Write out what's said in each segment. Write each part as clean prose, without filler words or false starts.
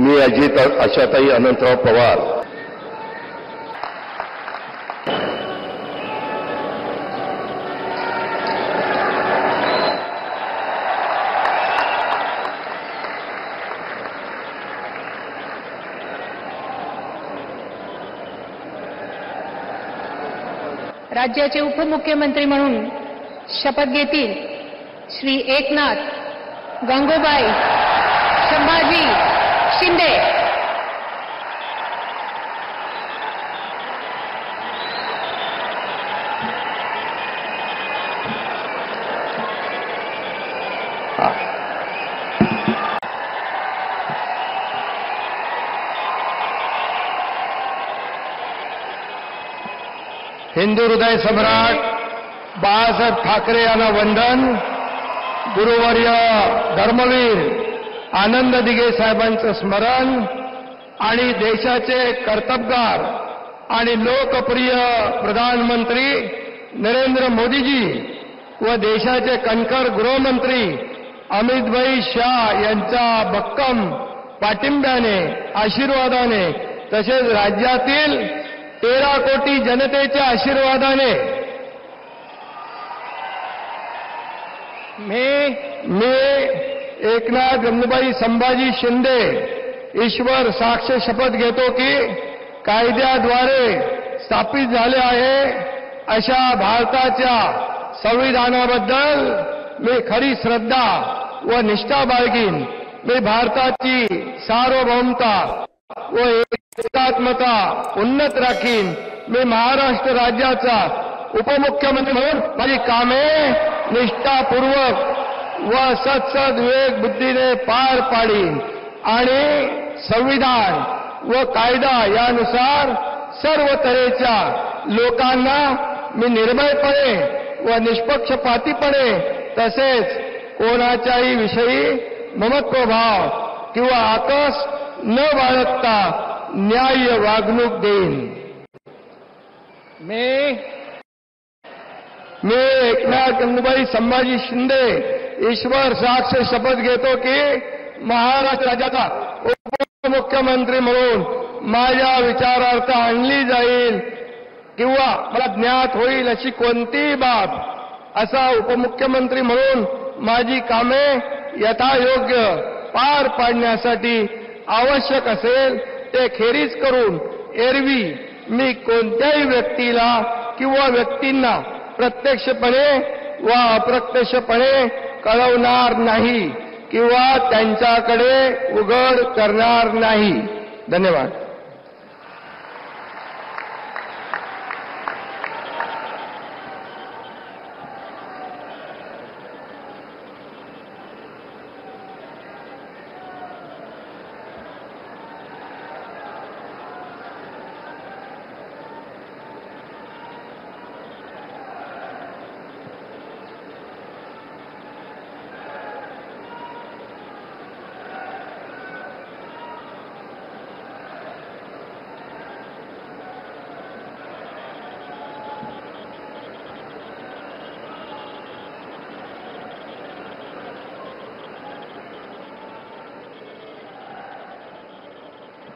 मी अजित आशाताई अनंतराव पवार राज्याचे उपमुख्यमंत्री म्हणून शपथ घेतील श्री एकनाथ गंगूबाई संभाजी शिंदे। हिंदू हृदय सम्राट बाळासाहेब ठाकरे यांना वंदन। गुरुवर्य धर्मवीर आनंद दिघे साहेबांचं स्मरण आणि देशाचे कर्तबगार आणि लोकप्रिय प्रधानमंत्री नरेंद्र मोदीजी व देशाचे कणखर गृहमंत्री अमितभाई शाह यांच्या भक्कम पाठिंब्याने आशीर्वादाने तसेच राज्यातील 13 कोटी जनतेच्या आशीर्वादाने मी एकनाथ गंगूबाई संभाजी शिंदे ईश्वर साक्ष शपथ घेतो की कायद्याद्वारे स्थापित झाले आहे अशा भारताच्या संविधानाबद्दल मी खरी श्रद्धा व निष्ठा बाळगीन। मी भारताची सार्वभौमता व एकात्मता उन्नत राखीन। मी महाराष्ट्र राज्याचा उपमुख्यमंत्री म्हणून माझी कामे निष्ठापूर्वक व सत्सद विवेक बुद्धीने पार पाडीन आणि संविधान व कायदा यानुसार सर्व तऱ्हेच्या लोकांना मी निर्भयपणे व निष्पक्षपातीपणे तसेच कोणाच्याही विषयी ममत्वभाव किंवा आकस न बाळगता न्याय्य वागणूक देईन। मी एकनाथ गंगूबाई संभाजी शिंदे ईश्वर साक्ष शपथ घेतो की महाराष्ट्र राज्याचा उपमुख्यमंत्री म्हणून माझ्या विचारार्थ आणली जाईल किंवा मला ज्ञात होईल अशी कोणतीही बाब असा उपमुख्यमंत्री म्हणून माझी कामे यथायोग्य पार पाडण्यासाठी आवश्यक असेल ते खेरीज करून एरवी मी कोणत्याही व्यक्तीला किंवा व्यक्तींना प्रत्यक्षपणे व अप्रत्यक्षपणे कळवणार नाही किंवा त्यांच्याकडे उघड करणार नाही। धन्यवाद।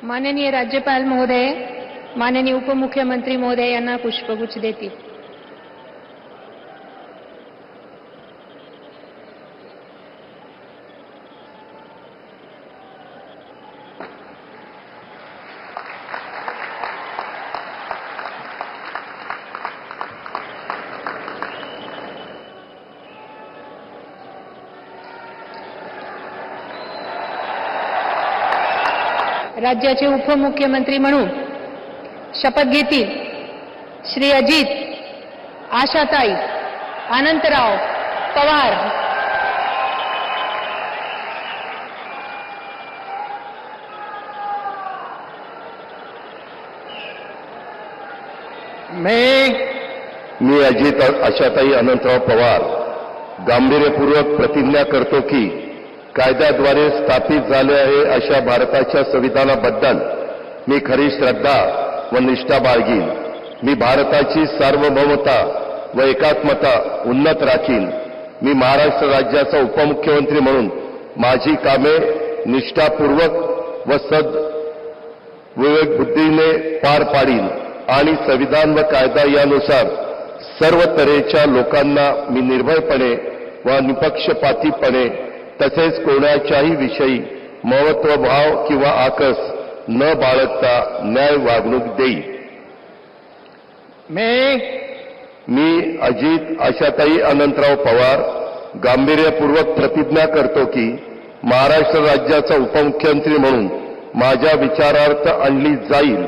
माननीय राज्यपाल महोदय, माननीय उपमुख्यमंत्री महोदय यांना पुष्पगुच्छ देतील। राज्याचे उपमुख्यमंत्री म्हणून शपथ घेतील श्री अजित आशाताई अनंतराव पवार। मी अजित आशाताई अनंतराव पवार गांभीर्यपूर्वक प्रतिज्ञा करतो की कायद्याद्वारे स्थापित झाले आहे अशा भारताच्या संविधानाबद्दल मी खरी श्रद्धा व निष्ठा बाळगीन। मी भारताची सार्वभौमता व एकात्मता उन्नत राखीन। मी महाराष्ट्र राज्याचा उपमुख्यमंत्री म्हणून माझी कामे निष्ठापूर्वक व विवेक बुद्धीने पार पाडीन आणि संविधान व कायदा यानुसार सर्व तऱ्हेच्या लोकांना मी निर्भयपणे व निपक्षपातीपणे तसेच कोणाच्याही विषयी महत्वभाव किंवा आकस न बाळगता न्याय वागणूक देईन. मी अजित आशाताई अनंतराव पवार गांभीर्यपूर्वक प्रतिज्ञा करतो की महाराष्ट्र राज्याचा उपमुख्यमंत्री म्हणून माझ्या विचारार्थ आणली जाईल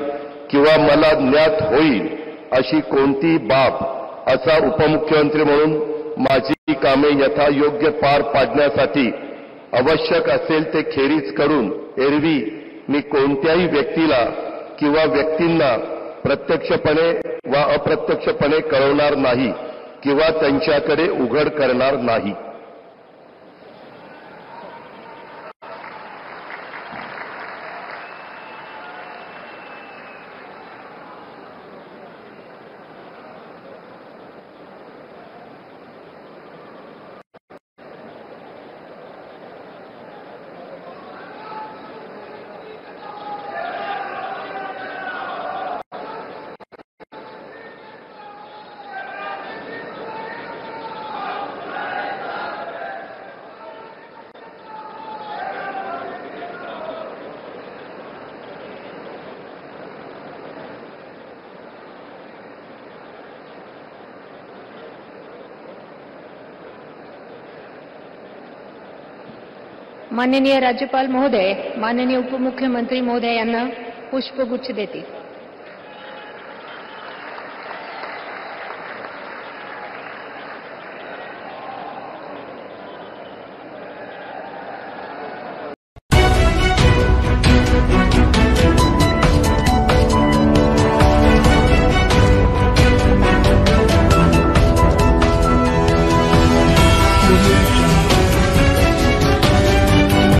किंवा मला ज्ञात होईल अशी कोणती बाब असा उपमुख्यमंत्री म्हणून माझी कामे यथायोग्य पार पाडण्यासाठी आवश्यक असेल ते खेरीज करून एरवी मी कोणत्याही व्यक्तीला किंवा व्यक्तींना प्रत्यक्षपणे वा अप्रत्यक्षपणे कळवणार नाही किंवा त्यांच्याकडे उघड करणार नाही. माननीय राज्यपाल महोदय, माननीय उपमुख्यमंत्री महोदय यांना पुष्पगुच्छ देतील.